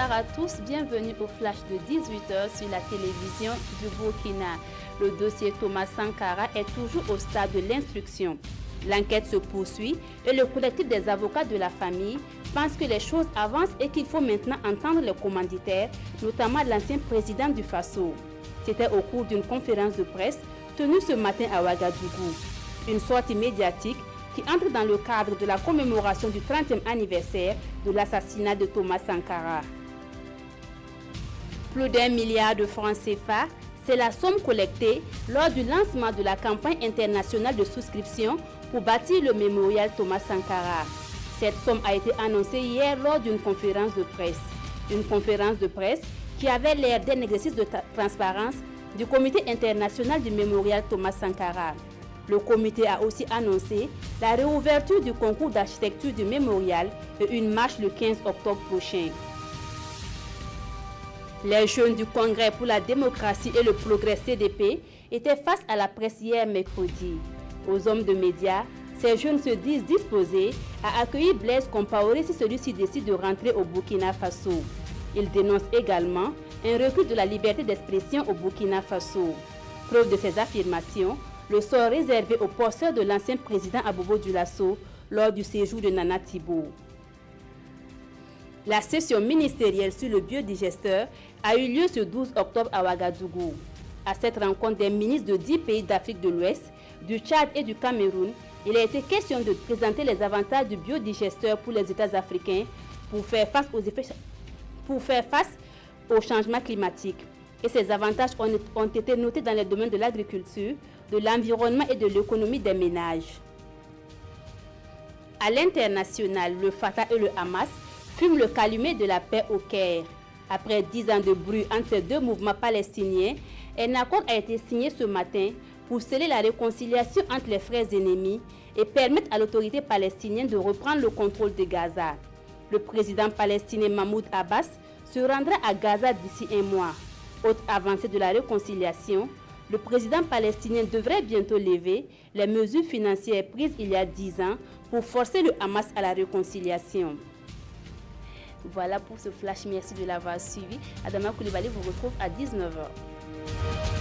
Bonsoir à tous, bienvenue au flash de 18h sur la télévision du Burkina. Le dossier Thomas Sankara est toujours au stade de l'instruction. L'enquête se poursuit et le collectif des avocats de la famille pense que les choses avancent et qu'il faut maintenant entendre les commanditaires, notamment l'ancien président du Faso. C'était au cours d'une conférence de presse tenue ce matin à Ouagadougou. Une sortie médiatique qui entre dans le cadre de la commémoration du 30e anniversaire de l'assassinat de Thomas Sankara. Plus d'1 milliard de francs CFA, c'est la somme collectée lors du lancement de la campagne internationale de souscription pour bâtir le mémorial Thomas Sankara. Cette somme a été annoncée hier lors d'une conférence de presse. Une conférence de presse qui avait l'air d'un exercice de transparence du Comité international du mémorial Thomas Sankara. Le comité a aussi annoncé la réouverture du concours d'architecture du mémorial et une marche le 15 octobre prochain. Les jeunes du Congrès pour la démocratie et le progrès CDP étaient face à la presse hier mercredi. Aux hommes de médias, ces jeunes se disent disposés à accueillir Blaise Compaoré si celui-ci décide de rentrer au Burkina Faso. Ils dénoncent également un recul de la liberté d'expression au Burkina Faso. Preuve de ces affirmations, le sort réservé aux posteurs de l'ancien président Abobo Dioulasso lors du séjour de Nana Thibault. La session ministérielle sur le biodigesteur a eu lieu ce 12 octobre à Ouagadougou. À cette rencontre des ministres de 10 pays d'Afrique de l'Ouest, du Tchad et du Cameroun, il a été question de présenter les avantages du biodigesteur pour les États africains pour faire face au changement climatique. Et ces avantages ont été notés dans les domaines de l'agriculture, de l'environnement et de l'économie des ménages. À l'international, le Fatah et le Hamas fument le calumet de la paix au Caire. Après 10 ans de bruit entre ces deux mouvements palestiniens, un accord a été signé ce matin pour sceller la réconciliation entre les frères ennemis et permettre à l'autorité palestinienne de reprendre le contrôle de Gaza. Le président palestinien Mahmoud Abbas se rendra à Gaza d'ici un mois. Autre avancée de la réconciliation, le président palestinien devrait bientôt lever les mesures financières prises il y a 10 ans pour forcer le Hamas à la réconciliation. Voilà pour ce flash, merci de l'avoir suivi. Adama Koulibaly vous retrouve à 19h.